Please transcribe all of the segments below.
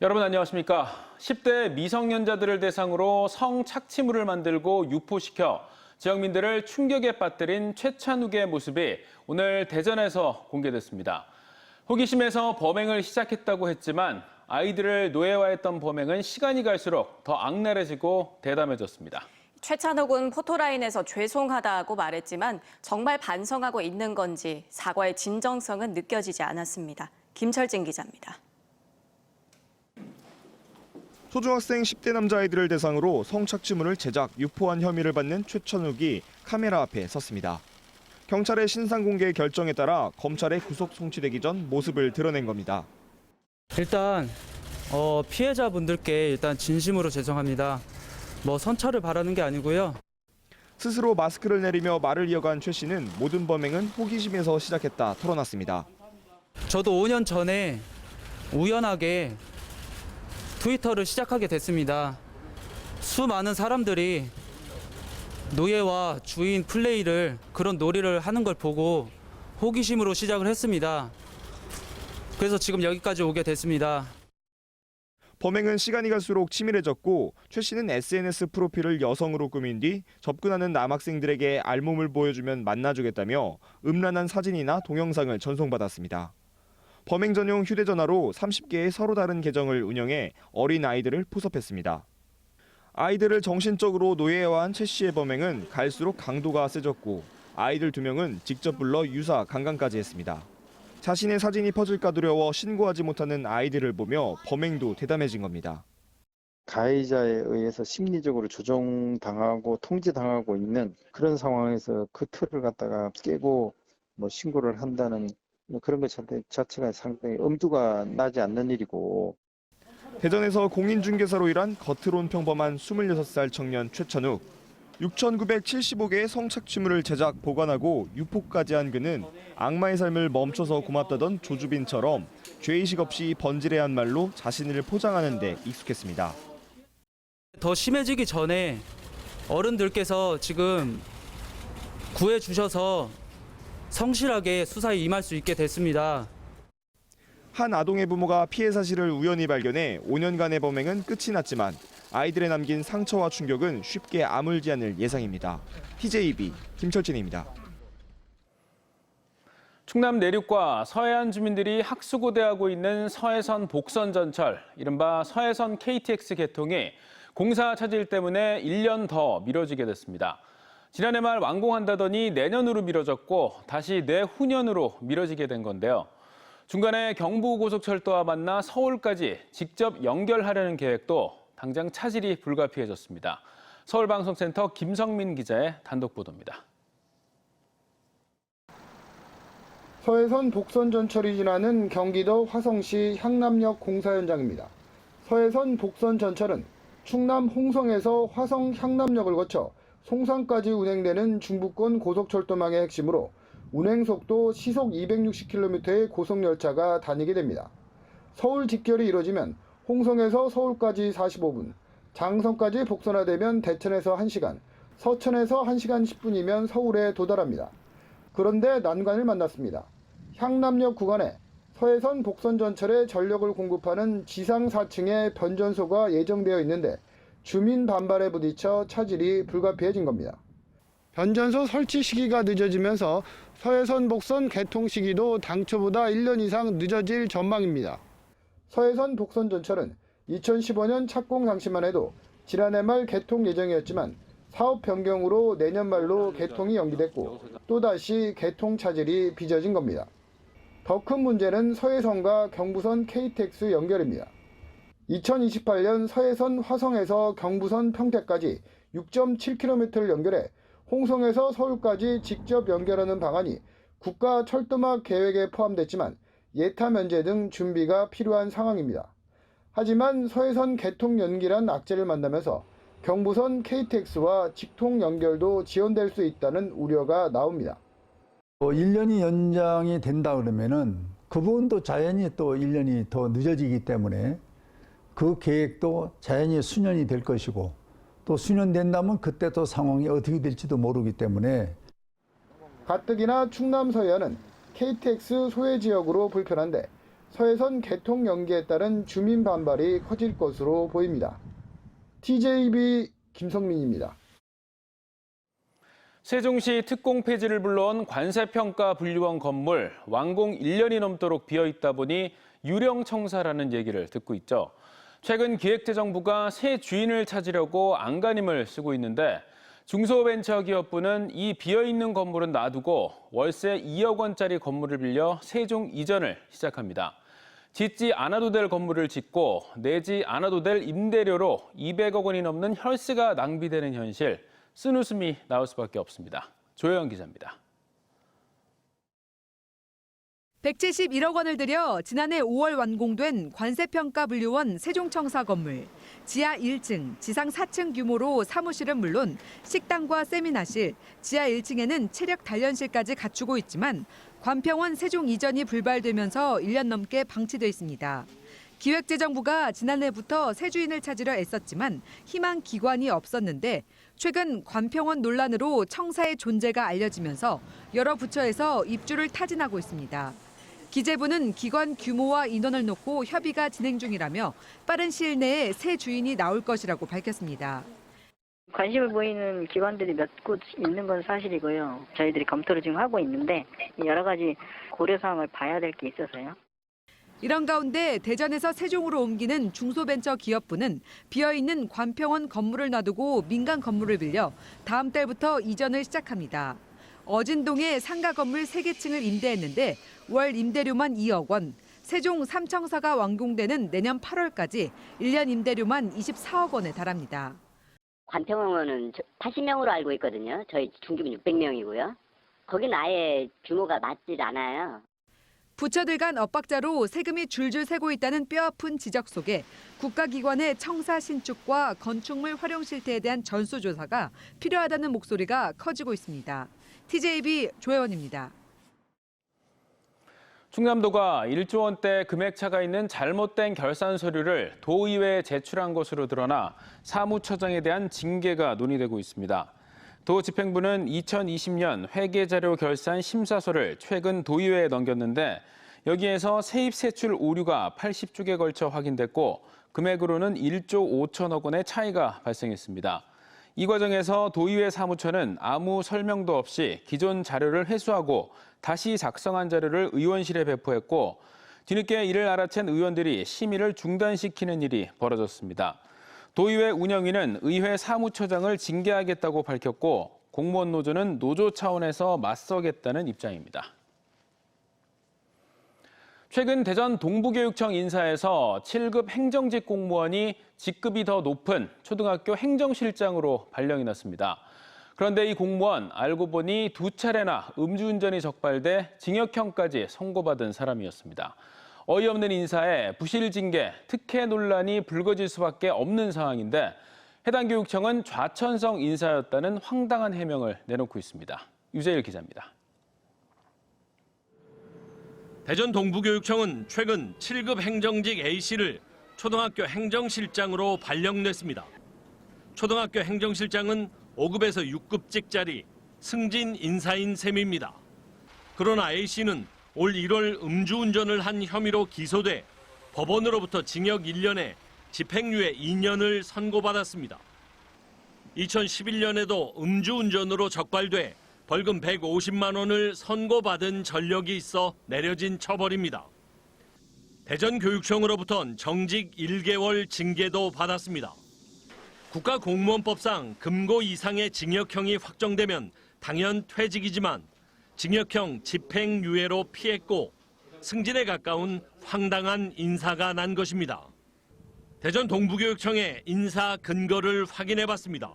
여러분 안녕하십니까? 10대 미성년자들을 대상으로 성착취물을 만들고 유포시켜 지역민들을 충격에 빠뜨린 최찬욱의 모습이 오늘 대전에서 공개됐습니다. 호기심에서 범행을 시작했다고 했지만 아이들을 노예화했던 범행은 시간이 갈수록 더 악랄해지고 대담해졌습니다. 최찬욱은 포토라인에서 죄송하다고 말했지만 정말 반성하고 있는 건지 사과의 진정성은 느껴지지 않았습니다. 김철진 기자입니다. 초중학생 10대 남자아이들을 대상으로 성착취물을 제작, 유포한 혐의를 받는 최찬욱이 카메라 앞에 섰습니다. 경찰의 신상공개 결정에 따라 검찰에 구속 송치되기 전 모습을 드러낸 겁니다. 일단 피해자분들께 일단 진심으로 죄송합니다. 선처를 바라는 게 아니고요. 스스로 마스크를 내리며 말을 이어간 최 씨는 모든 범행은 호기심에서 시작했다 털어놨습니다. 저도 5년 전에 우연하게 트위터를 시작하게 됐습니다. 수많은 사람들이 노예와 주인 플레이를 그런 놀이를 하는 걸 보고 호기심으로 시작을 했습니다. 그래서 지금 여기까지 오게 됐습니다. 범행은 시간이 갈수록 치밀해졌고 최 씨는 SNS 프로필을 여성으로 꾸민 뒤 접근하는 남학생들에게 알몸을 보여주면 만나주겠다며 음란한 사진이나 동영상을 전송받았습니다. 범행 전용 휴대전화로 30개의 서로 다른 계정을 운영해 어린 아이들을 포섭했습니다. 아이들을 정신적으로 노예화한 최 씨의 범행은 갈수록 강도가 세졌고 아이들 2명은 직접 불러 유사 강간까지 했습니다. 자신의 사진이 퍼질까 두려워 신고하지 못하는 아이들을 보며 범행도 대담해진 겁니다. 가해자에 의해서 심리적으로 조종당하고 통제당하고 있는 그런 상황에서 그 틀을 갖다가 깨고 신고를 한다는 그런 것 자체가 상당히 엄두가 나지 않는 일이고. 대전에서 공인중개사로 일한 겉으론 평범한 26살 청년 최찬욱. 6,975개의 성착취물을 제작, 보관하고 유포까지 한 그는 악마의 삶을 멈춰서 고맙다던 조주빈처럼 죄의식 없이 번지레한 말로 자신을 포장하는 데 익숙했습니다. 더 심해지기 전에 어른들께서 지금 구해주셔서 성실하게 수사에 임할 수 있게 됐습니다. 한 아동의 부모가 피해 사실을 우연히 발견해 5년간의 범행은 끝이 났지만 아이들의 남긴 상처와 충격은 쉽게 아물지 않을 예상입니다. TJB 김철진입니다. 충남 내륙과 서해안 주민들이 학수고대하고 있는 서해선 복선 전철, 이른바 서해선 KTX 개통이 공사 차질 때문에 1년 더 미뤄지게 됐습니다. 지난해 말 완공한다더니 내년으로 미뤄졌고 다시 내후년으로 미뤄지게 된 건데요. 중간에 경부고속철도와 만나 서울까지 직접 연결하려는 계획도 당장 차질이 불가피해졌습니다. 서울방송센터 김성민 기자의 단독 보도입니다. 서해선 복선 전철이 지나는 경기도 화성시 향남역 공사 현장입니다. 서해선 복선 전철은 충남 홍성에서 화성 향남역을 거쳐 송산까지 운행되는 중부권 고속철도망의 핵심으로 운행속도 시속 260km의 고속열차가 다니게 됩니다. 서울 직결이 이뤄지면 홍성에서 서울까지 45분, 장성까지 복선화되면 대천에서 1시간, 서천에서 1시간 10분이면 서울에 도달합니다. 그런데 난관을 만났습니다. 향남역 구간에 서해선 복선 전철에 전력을 공급하는 지상 4층에 변전소가 예정되어 있는데 주민 반발에 부딪혀 차질이 불가피해진 겁니다. 변전소 설치 시기가 늦어지면서 서해선 복선 개통 시기도 당초보다 1년 이상 늦어질 전망입니다. 서해선 복선 전철은 2015년 착공 당시만 해도 지난해 말 개통 예정이었지만 사업 변경으로 내년 말로 개통이 연기됐고 또다시 개통 차질이 빚어진 겁니다. 더 큰 문제는 서해선과 경부선 KTX 연결입니다. 2028년 서해선 화성에서 경부선 평택까지 6.7km를 연결해 홍성에서 서울까지 직접 연결하는 방안이 국가 철도막 계획에 포함됐지만 예타 면제 등 준비가 필요한 상황입니다. 하지만 서해선 개통 연기란 악재를 만나면서 경부선 KTX와 직통 연결도 지연될 수 있다는 우려가 나옵니다. 1년이 연장이 된다 그러면은 그 부분도 자연히 또 1년이 더 늦어지기 때문에 그 계획도 자연히 수년이 될 것이고 또 수년된다면 그때 또 상황이 어떻게 될지도 모르기 때문에 가뜩이나 충남 서해안은 KTX 소외 지역으로 불편한데 서해선 개통 연기에 따른 주민 반발이 커질 것으로 보입니다. TJB 김성민입니다. 세종시 특공 폐지를 불러온 관세평가분류원 건물 완공 1년이 넘도록 비어있다 보니 유령청사라는 얘기를 듣고 있죠. 최근 기획재정부가 새 주인을 찾으려고 안간힘을 쓰고 있는데 중소벤처기업부는 이 비어있는 건물은 놔두고 월세 2억 원짜리 건물을 빌려 세종 이전을 시작합니다. 짓지 않아도 될 건물을 짓고 내지 않아도 될 임대료로 200억 원이 넘는 혈세가 낭비되는 현실, 쓴웃음이 나올 수밖에 없습니다. 조혜영 기자입니다. 171억 원을 들여 지난해 5월 완공된 관세평가분류원 세종청사 건물. 지하 1층, 지상 4층 규모로 사무실은 물론 식당과 세미나실, 지하 1층에는 체력 단련실까지 갖추고 있지만 관평원 세종 이전이 불발되면서 1년 넘게 방치돼 있습니다. 기획재정부가 지난해부터 새 주인을 찾으려 애썼지만 희망 기관이 없었는데 최근 관평원 논란으로 청사의 존재가 알려지면서 여러 부처에서 입주를 타진하고 있습니다. 기재부는 기관 규모와 인원을 놓고 협의가 진행 중이라며 빠른 시일 내에 새 주인이 나올 것이라고 밝혔습니다. 관심을 보이는 기관들이 몇 곳 있는 건 사실이고요. 저희들이 검토를 지금 하고 있는데 여러 가지 고려사항을 봐야 될 게 있어서요. 이런 가운데 대전에서 세종으로 옮기는 중소벤처기업부는 비어있는 관평원 건물을 놔두고 민간 건물을 빌려 다음 달부터 이전을 시작합니다. 어진동에 상가 건물 3개층을 임대했는데 월 임대료만 2억 원, 세종 3청사가 완공되는 내년 8월까지 1년 임대료만 24억 원에 달합니다. 관평원은 80명으로 알고 있거든요. 저희 중규는 600명이고요. 거긴 아예 규모가 맞질 않아요. 부처들 간 엇박자로 세금이 줄줄 새고 있다는 뼈아픈 지적 속에 국가기관의 청사 신축과 건축물 활용 실태에 대한 전수조사가 필요하다는 목소리가 커지고 있습니다. TJB 조혜원입니다. 충남도가 1조 원대 금액차가 있는 잘못된 결산 서류를 도의회에 제출한 것으로 드러나 사무처장에 대한 징계가 논의되고 있습니다. 도 집행부는 2020년 회계자료 결산 심사서를 최근 도의회에 넘겼는데 여기에서 세입 세출 오류가 80쪽에 걸쳐 확인됐고 금액으로는 1조 5천억 원의 차이가 발생했습니다. 이 과정에서 도의회 사무처는 아무 설명도 없이 기존 자료를 회수하고 다시 작성한 자료를 의원실에 배포했고 뒤늦게 이를 알아챈 의원들이 심의를 중단시키는 일이 벌어졌습니다. 도의회 운영위는 의회 사무처장을 징계하겠다고 밝혔고 공무원 노조는 노조 차원에서 맞서겠다는 입장입니다. 최근 대전 동부교육청 인사에서 7급 행정직 공무원이 직급이 더 높은 초등학교 행정실장으로 발령이 났습니다. 그런데 이 공무원 알고 보니 2차례나 음주운전이 적발돼 징역형까지 선고받은 사람이었습니다. 어이없는 인사에 부실 징계, 특혜 논란이 불거질 수밖에 없는 상황인데 해당 교육청은 좌천성 인사였다는 황당한 해명을 내놓고 있습니다. 유재일 기자입니다. 대전 동부교육청은 최근 7급 행정직 A씨를 초등학교 행정실장으로 발령냈습니다. 초등학교 행정실장은 5급에서 6급직짜리 승진 인사인 셈입니다. 그러나 A씨는 올 1월 음주운전을 한 혐의로 기소돼 법원으로부터 징역 1년에 집행유예 2년을 선고받았습니다. 2011년에도 음주운전으로 적발돼 벌금 150만 원을 선고받은 전력이 있어 내려진 처벌입니다. 대전교육청으로부터는 정직 1개월 징계도 받았습니다. 국가공무원법상 금고 이상의 징역형이 확정되면 당연 퇴직이지만 징역형 집행유예로 피했고 승진에 가까운 황당한 인사가 난 것입니다. 대전 동부교육청의 인사 근거를 확인해봤습니다.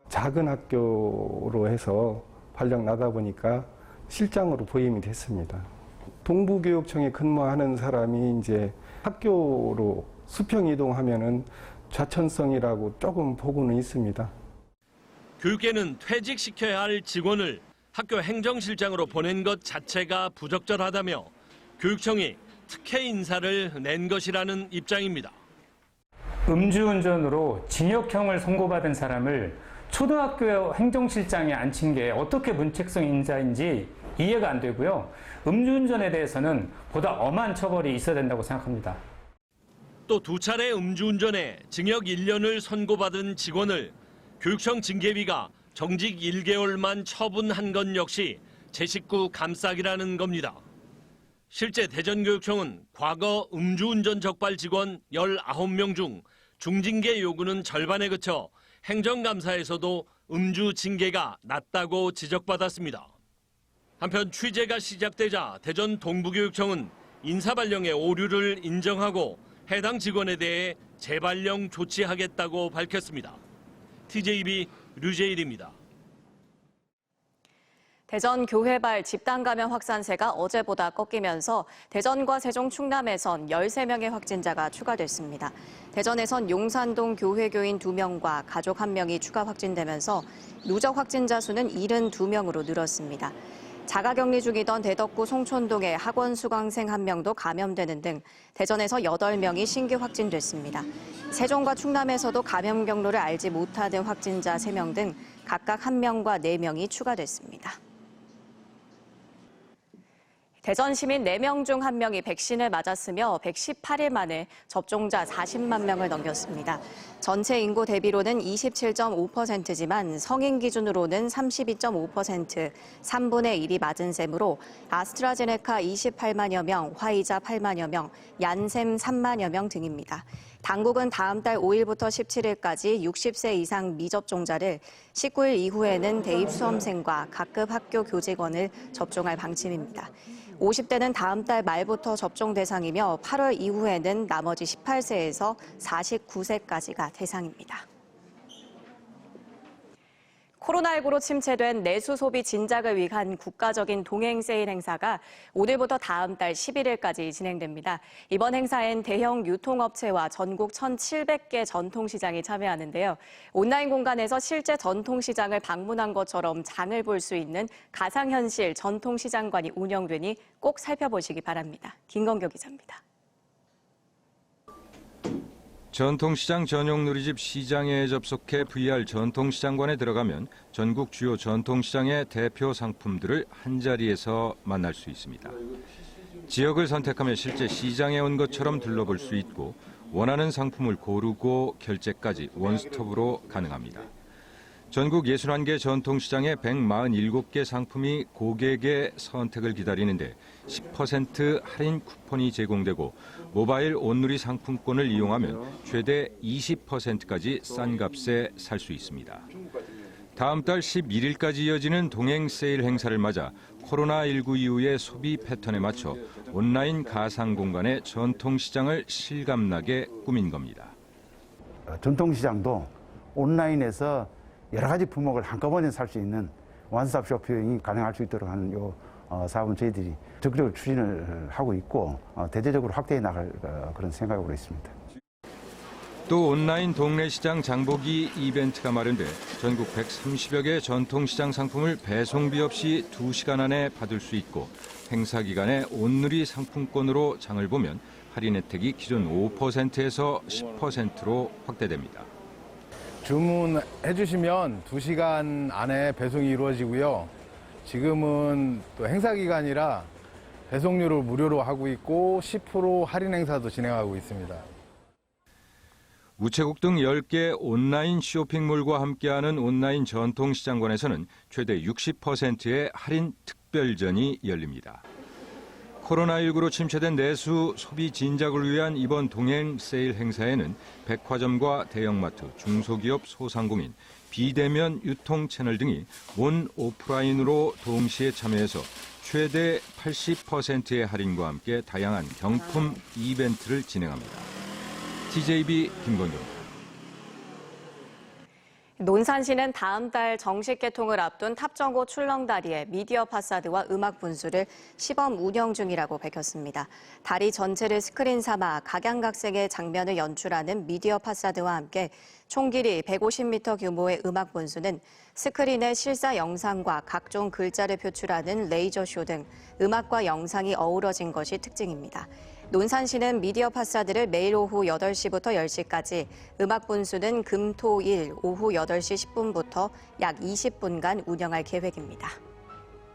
작은 학교로 해서 발령 나다 보니까 실장으로 부임이 됐습니다. 동부교육청에 근무하는 사람이 이제 학교로 수평 이동하면은 좌천성이라고 조금 보고는 있습니다. 교육계는 퇴직시켜야 할 직원을 학교 행정실장으로 보낸 것 자체가 부적절하다며 교육청이 특혜 인사를 낸 것이라는 입장입니다. 음주운전으로 징역형을 선고받은 사람을 초등학교 행정실장에 앉힌 게 어떻게 문책성 인사인지 이해가 안 되고요. 음주운전에 대해서는 보다 엄한 처벌이 있어야 된다고 생각합니다. 또 2차례 음주운전에 징역 1년을 선고받은 직원을 교육청 징계위가 정직 1개월만 처분한 건 역시 제 식구 감싸기라는 겁니다. 실제 대전교육청은 과거 음주운전 적발 직원 19명 중 중징계 요구는 절반에 그쳐 행정감사에서도 음주 징계가 낮다고 지적받았습니다. 한편 취재가 시작되자 대전 동부교육청은 인사발령의 오류를 인정하고 해당 직원에 대해 재발령 조치하겠다고 밝혔습니다. TJB 류재일입니다. 대전 교회발 집단 감염 확산세가 어제보다 꺾이면서 대전과 세종, 충남에선 13명의 확진자가 추가됐습니다. 대전에선 용산동 교회 교인 2명과 가족 1명이 추가 확진되면서 누적 확진자 수는 72명으로 늘었습니다. 자가격리 중이던 대덕구 송촌동의 학원 수강생 1명도 감염되는 등 대전에서 8명이 신규 확진됐습니다. 세종과 충남에서도 감염 경로를 알지 못하는 확진자 3명 등 각각 1명과 4명이 추가됐습니다. 대전 시민 4명 중 1명이 백신을 맞았으며 118일 만에 접종자 40만 명을 넘겼습니다. 전체 인구 대비로는 27.5%지만 성인 기준으로는 32.5%, 3분의 1이 맞은 셈으로 아스트라제네카 28만여 명, 화이자 8만여 명, 얀셈 3만여 명 등입니다. 당국은 다음 달 5일부터 17일까지 60세 이상 미접종자를 19일 이후에는 대입 수험생과 각급 학교 교직원을 접종할 방침입니다. 50대는 다음 달 말부터 접종 대상이며 8월 이후에는 나머지 18세에서 49세까지가 대상입니다. 코로나19로 침체된 내수 소비 진작을 위한 국가적인 동행 세일 행사가 오늘부터 다음 달 11일까지 진행됩니다. 이번 행사엔 대형 유통업체와 전국 1,700개 전통시장이 참여하는데요. 온라인 공간에서 실제 전통시장을 방문한 것처럼 장을 볼 수 있는 가상현실 전통시장관이 운영되니 꼭 살펴보시기 바랍니다. 김건교 기자입니다. 전통시장 전용 누리집 시장에 접속해 VR 전통시장관에 들어가면 전국 주요 전통시장의 대표 상품들을 한자리에서 만날 수 있습니다. 지역을 선택하면 실제 시장에 온 것처럼 둘러볼 수 있고 원하는 상품을 고르고 결제까지 원스톱으로 가능합니다. 전국 61개 전통시장의 147개 상품이 고객의 선택을 기다리는데 10% 할인 쿠폰이 제공되고 모바일 온누리 상품권을 이용하면 최대 20%까지 싼 값에 살 수 있습니다. 다음 달 11일까지 이어지는 동행 세일 행사를 맞아 코로나19 이후의 소비 패턴에 맞춰 온라인 가상 공간의 전통시장을 실감나게 꾸민 겁니다. 전통시장도 온라인에서 여러 가지 품목을 한꺼번에 살 수 있는 원스톱 쇼핑이 가능할 수 있도록 하는 이 사업은 저희들이 적극적으로 추진을 하고 있고 대대적으로 확대해 나갈 그런 생각으로 있습니다. 또 온라인 동네시장 장보기 이벤트가 마련돼 전국 130여 개 전통시장 상품을 배송비 없이 2시간 안에 받을 수 있고 행사 기간에 온누리 상품권으로 장을 보면 할인 혜택이 기존 5%에서 10%로 확대됩니다. 주문해 주시면 2시간 안에 배송이 이루어지고요. 지금은 또 행사 기간이라 배송료를 무료로 하고 있고 10% 할인 행사도 진행하고 있습니다. 우체국 등 10개 온라인 쇼핑몰과 함께하는 온라인 전통시장관에서는 최대 60%의 할인 특별전이 열립니다. 코로나19로 침체된 내수 소비 진작을 위한 이번 동행 세일 행사에는 백화점과 대형마트, 중소기업, 소상공인, 비대면 유통 채널 등이 온 오프라인으로 동시에 참여해서 최대 80%의 할인과 함께 다양한 경품 이벤트를 진행합니다. TJB 김건조입니다. 논산시는 다음 달 정식 개통을 앞둔 탑정고 출렁다리에 미디어 파사드와 음악 분수를 시범 운영 중이라고 밝혔습니다. 다리 전체를 스크린 삼아 각양각색의 장면을 연출하는 미디어 파사드와 함께 총 길이 150m 규모의 음악 분수는 스크린에 실사 영상과 각종 글자를 표출하는 레이저쇼 등 음악과 영상이 어우러진 것이 특징입니다. 논산시는 미디어 파사드를 매일 오후 8시부터 10시까지, 음악 분수는 금, 토, 일 오후 8시 10분부터 약 20분간 운영할 계획입니다.